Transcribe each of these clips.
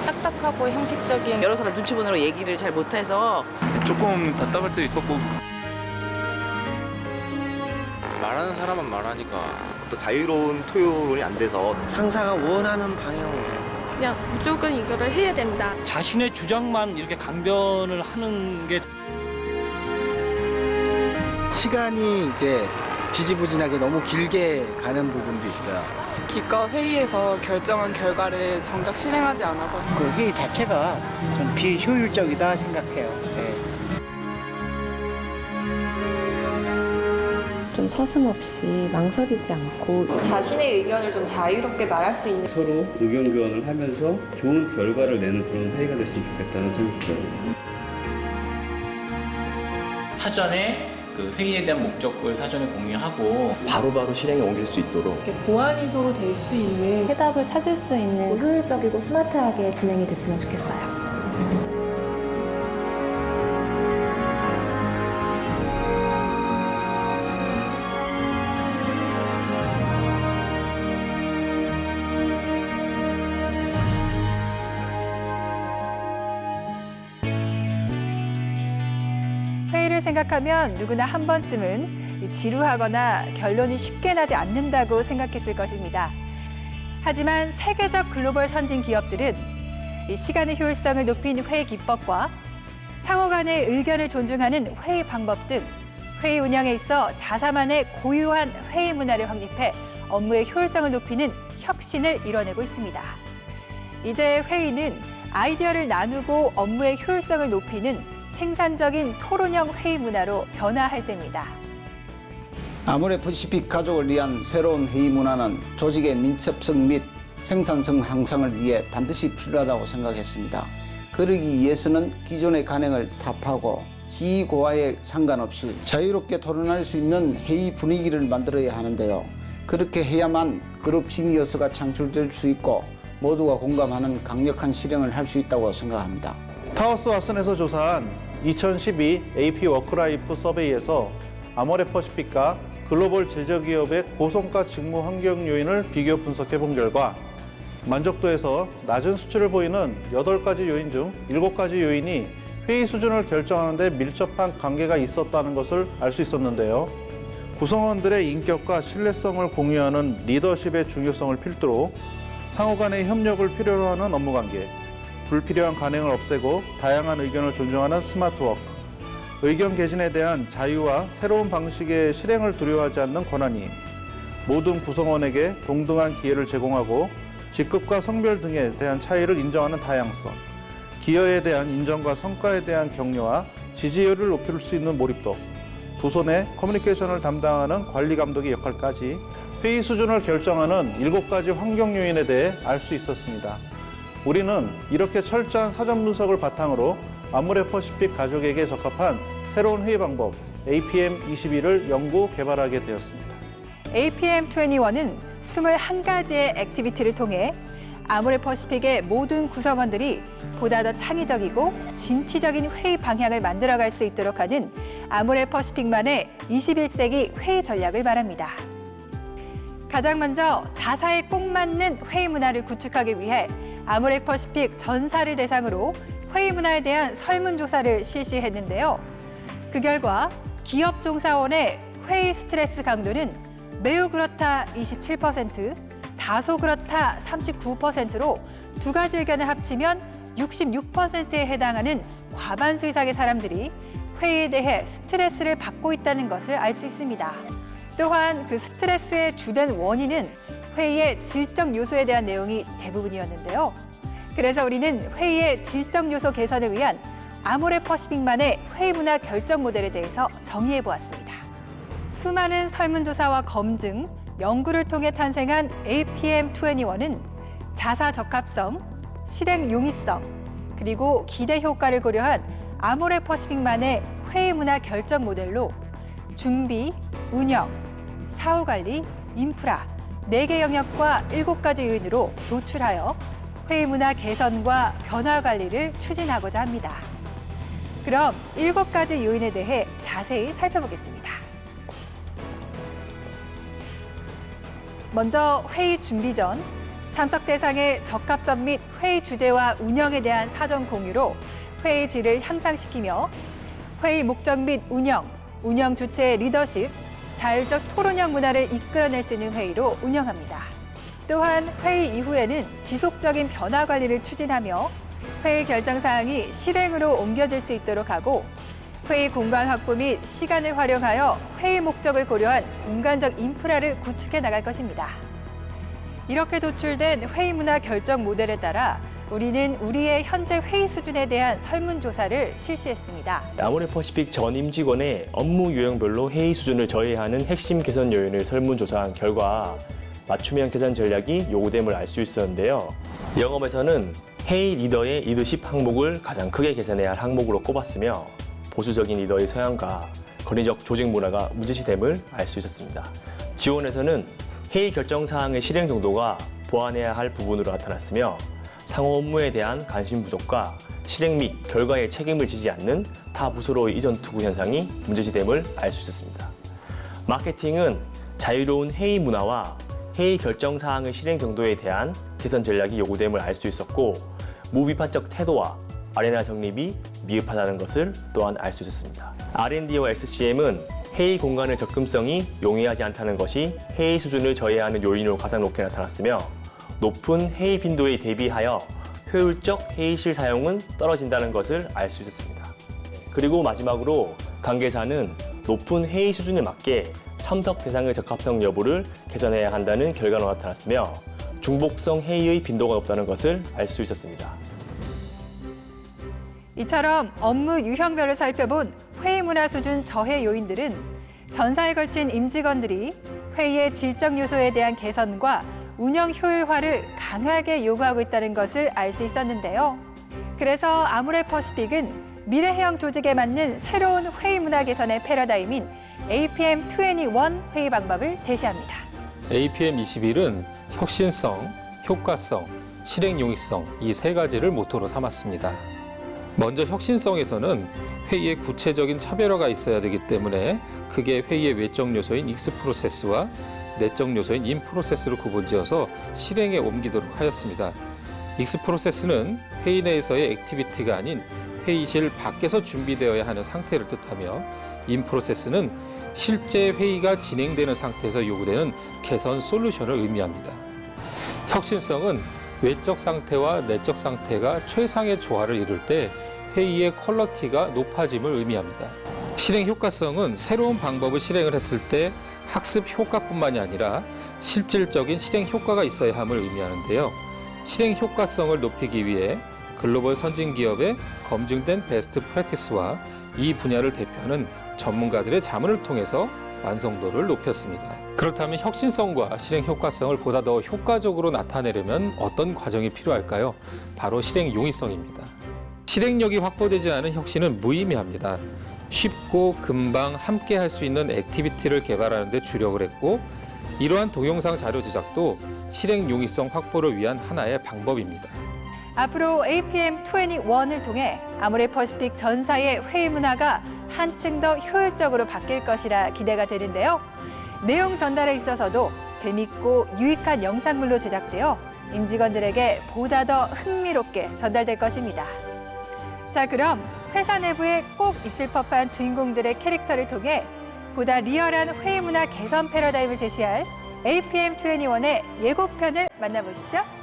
딱딱하고 형식적인 여러 사람 눈치 보느라 얘기를 잘 못해서 조금 답답할 때도 있었고. 말하는 사람은 말하니까 또 자유로운 토론이 안 돼서 상사가 원하는 방향으로 그냥 무조건 이거를 해야 된다. 자신의 주장만 이렇게 강변을 하는 게 시간이 이제 지지부진하게 너무 길게 가는 부분도 있어요. 기껏 회의에서 결정한 결과를 정작 실행하지 않아서 그 회의 자체가 좀 비효율적이다 생각해요. 네. 좀 서슴없이 망설이지 않고 자신의 의견을 좀 자유롭게 말할 수 있는 서로 의견 교환을 하면서 좋은 결과를 내는 그런 회의가 됐으면 좋겠다는 생각이 들어요. 사전에 그 회의에 대한 목적을 사전에 공유하고 바로바로 실행에 옮길 수 있도록 보완이 서로 될 수 있는 해답을 찾을 수 있는 효율적이고 스마트하게 진행이 됐으면 좋겠어요. 회의를 생각하면 누구나 한 번쯤은 지루하거나 결론이 쉽게 나지 않는다고 생각했을 것입니다. 하지만 세계적 글로벌 선진 기업들은 이 시간의 효율성을 높인 회의 기법과 상호 간의 의견을 존중하는 회의 방법 등 회의 운영에 있어 자사만의 고유한 회의 문화를 확립해 업무의 효율성을 높이는 혁신을 이뤄내고 있습니다. 이제 회의는 아이디어를 나누고 업무의 효율성을 높이는 생산적인 토론형 회의 문화로 변화할 때입니다. 아모레퍼시픽 가족을 위한 새로운 회의 문화는 조직의 민첩성 및 생산성 향상을 위해 반드시 필요하다고 생각했습니다. 그러기 위해서는 기존의 관행을 타파하고 지고와에 상관없이 자유롭게 토론할 수 있는 회의 분위기를 만들어야 하는데요. 그렇게 해야만 그룹 시니어스가 창출될 수 있고 모두가 공감하는 강력한 실행을 할 수 있다고 생각합니다. 타워스 왓슨에서 조사한 2012 AP 워크라이프 서베이에서 아모레퍼시픽과 글로벌 제조기업의 고성과 직무 환경 요인을 비교 분석해 본 결과 만족도에서 낮은 수치를 보이는 8가지 요인 중 7가지 요인이 회의 수준을 결정하는 데 밀접한 관계가 있었다는 것을 알 수 있었는데요. 구성원들의 인격과 신뢰성을 공유하는 리더십의 중요성을 필두로 상호 간의 협력을 필요로 하는 업무관계, 불필요한 관행을 없애고 다양한 의견을 존중하는 스마트워크, 의견 개진에 대한 자유와 새로운 방식의 실행을 두려워하지 않는 권한이 모든 구성원에게 동등한 기회를 제공하고 직급과 성별 등에 대한 차이를 인정하는 다양성, 기여에 대한 인정과 성과에 대한 격려와 지지율을 높일 수 있는 몰입도, 부서 내 커뮤니케이션을 담당하는 관리 감독의 역할까지 회의 수준을 결정하는 7가지 환경 요인에 대해 알 수 있었습니다. 우리는 이렇게 철저한 사전 분석을 바탕으로 아모레퍼시픽 가족에게 적합한 새로운 회의 방법 APM21을 연구 개발하게 되었습니다. APM21은 21가지의 액티비티를 통해 아모레퍼시픽의 모든 구성원들이 보다 더 창의적이고 진취적인 회의 방향을 만들어갈 수 있도록 하는 아모레퍼시픽만의 21세기 회의 전략을 말합니다. 가장 먼저 자사에 꼭 맞는 회의 문화를 구축하기 위해 아모레퍼시픽 전사를 대상으로 회의 문화에 대한 설문조사를 실시했는데요. 그 결과 기업 종사원의 회의 스트레스 강도는 매우 그렇다 27%, 다소 그렇다 39%로 두 가지 의견을 합치면 66%에 해당하는 과반수 이상의 사람들이 회의에 대해 스트레스를 받고 있다는 것을 알 수 있습니다. 또한 그 스트레스의 주된 원인은 회의의 질적 요소에 대한 내용이 대부분이었는데요. 그래서 우리는 회의의 질적 요소 개선을 위한 아모레퍼시픽만의 회의 문화 결정 모델에 대해서 정의해 보았습니다. 수많은 설문조사와 검증, 연구를 통해 탄생한 APM21은 자사 적합성, 실행 용이성, 그리고 기대 효과를 고려한 아모레퍼시픽만의 회의 문화 결정 모델로 준비, 운영, 사후관리, 인프라 4개 영역과 7가지 요인으로 도출하여 회의 문화 개선과 변화 관리를 추진하고자 합니다. 그럼 7가지 요인에 대해 자세히 살펴보겠습니다. 먼저 회의 준비 전 참석 대상의 적합성 및 회의 주제와 운영에 대한 사전 공유로 회의 질을 향상시키며 회의 목적 및 운영 주체의 리더십, 자율적 토론형 문화를 이끌어낼 수 있는 회의로 운영합니다. 또한 회의 이후에는 지속적인 변화 관리를 추진하며 회의 결정 사항이 실행으로 옮겨질 수 있도록 하고 회의 공간 확보 및 시간을 활용하여 회의 목적을 고려한 공간적 인프라를 구축해 나갈 것입니다. 이렇게 도출된 회의 문화 결정 모델에 따라 우리는 우리의 현재 회의 수준에 대한 설문조사를 실시했습니다. 아모레퍼시픽 전 임직원의 업무 유형별로 회의 수준을 저해하는 핵심 개선 요인을 설문조사한 결과 맞춤형 개선 전략이 요구됨을 알 수 있었는데요. 영업에서는 회의 리더의 리더십 항목을 가장 크게 개선해야 할 항목으로 꼽았으며 보수적인 리더의 성향과 권위적 조직 문화가 문제시됨을 알 수 있었습니다. 지원에서는 회의 결정 사항의 실행 정도가 보완해야 할 부분으로 나타났으며 상호 업무에 대한 관심 부족과 실행 및 결과에 책임을 지지 않는 타 부서로의 이전 투구 현상이 문제시됨을 알 수 있었습니다. 마케팅은 자유로운 회의 문화와 회의 결정 사항의 실행 정도에 대한 개선 전략이 요구됨을 알 수 있었고 무비판적 태도와 아레나 정립이 미흡하다는 것을 또한 알 수 있었습니다. R&D와 SCM은 회의 공간의 접근성이 용이하지 않다는 것이 회의 수준을 저해하는 요인으로 가장 높게 나타났으며 높은 회의 빈도에 대비하여 효율적 회의실 사용은 떨어진다는 것을 알 수 있었습니다. 그리고 마지막으로 관계사는 높은 회의 수준에 맞게 참석 대상의 적합성 여부를 개선해야 한다는 결과로 나타났으며 중복성 회의의 빈도가 높다는 것을 알 수 있었습니다. 이처럼 업무 유형별을 살펴본 회의 문화 수준 저해 요인들은 전사에 걸친 임직원들이 회의의 질적 요소에 대한 개선과 운영 효율화를 강하게 요구하고 있다는 것을 알 수 있었는데요. 그래서 아모레퍼시픽은 미래형 조직에 맞는 새로운 회의 문화 개선의 패러다임인 APM21 회의 방법을 제시합니다. APM21은 혁신성, 효과성, 실행 용이성 이 세 가지를 모토로 삼았습니다. 먼저 혁신성에서는 회의의 구체적인 차별화가 있어야 되기 때문에 크게 회의의 외적 요소인 익스 프로세스와 내적 요소인 인 프로세스로 구분지어서 실행에 옮기도록 하였습니다. 익스 프로세스는 회의 내에서의 액티비티가 아닌 회의실 밖에서 준비되어야 하는 상태를 뜻하며 인 프로세스는 실제 회의가 진행되는 상태에서 요구되는 개선 솔루션을 의미합니다. 혁신성은 외적 상태와 내적 상태가 최상의 조화를 이룰 때 회의의 퀄리티가 높아짐을 의미합니다. 실행 효과성은 새로운 방법을 실행을 했을 때 학습 효과뿐만이 아니라 실질적인 실행 효과가 있어야 함을 의미하는데요. 실행 효과성을 높이기 위해 글로벌 선진 기업의 검증된 베스트 프랙티스와 이 분야를 대표하는 전문가들의 자문을 통해서 완성도를 높였습니다. 그렇다면 혁신성과 실행 효과성을 보다 더 효과적으로 나타내려면 어떤 과정이 필요할까요? 바로 실행 용이성입니다. 실행력이 확보되지 않은 혁신은 무의미합니다. 쉽고 금방 함께 할 수 있는 액티비티를 개발하는 데 주력을 했고 이러한 동영상 자료 제작도 실행 용이성 확보를 위한 하나의 방법입니다. 앞으로 APM21을 통해 아모레퍼시픽 전사의 회의 문화가 한층 더 효율적으로 바뀔 것이라 기대가 되는데요. 내용 전달에 있어서도 재밌고 유익한 영상물로 제작되어 임직원들에게 보다 더 흥미롭게 전달될 것입니다. 자, 그럼 회사 내부에 꼭 있을 법한 주인공들의 캐릭터를 통해 보다 리얼한 회의 문화 개선 패러다임을 제시할 APM21의 예고편을 만나보시죠.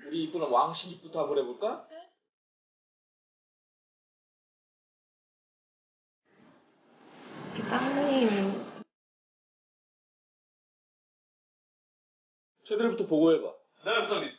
우리 이쁘는 왕 신입부터 한번 해볼까? 부장님. 최대리부터 보고해봐. 네, 부장님.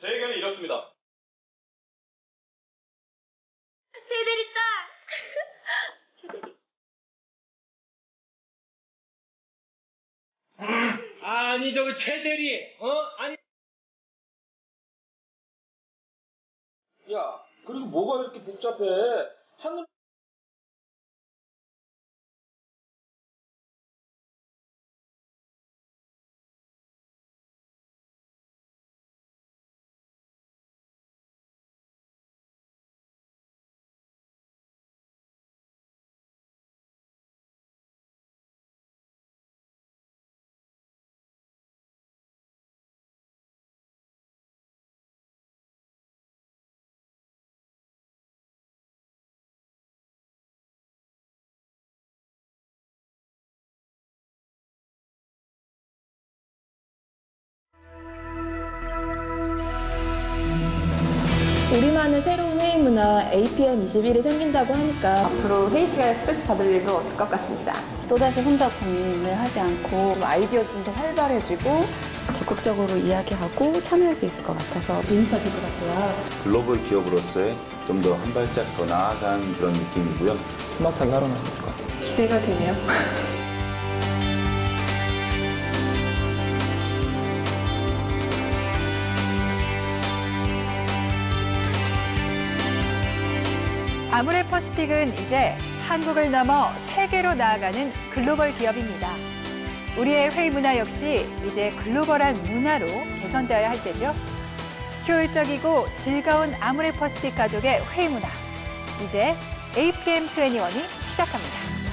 제 의견이 이렇습니다. 최대리 짱! 최대리. 아니 저기 최대리, 아니. 야, 그리고 뭐가 이렇게 복잡해? 하늘 우리만의 새로운 회의 문화 APM 21이 생긴다고 하니까 앞으로 회의 시간에 스트레스 받을 일도 없을 것 같습니다. 또다시 혼자 고민을 하지 않고 아이디어 좀 더 활발해지고 적극적으로 이야기하고 참여할 수 있을 것 같아서 재밌어질 것 같아요. 글로벌 기업으로서의 좀 더 한 발짝 더 나아간 그런 느낌이고요. 스마트하게 살아날 수 있을 것 같아요. 기대가 되네요. 아모레퍼시픽은 이제 한국을 넘어 세계로 나아가는 글로벌 기업입니다. 우리의 회의 문화 역시 이제 글로벌한 문화로 개선되어야 할 때죠. 효율적이고 즐거운 아모레퍼시픽 가족의 회의 문화. 이제 APM 21이 시작합니다.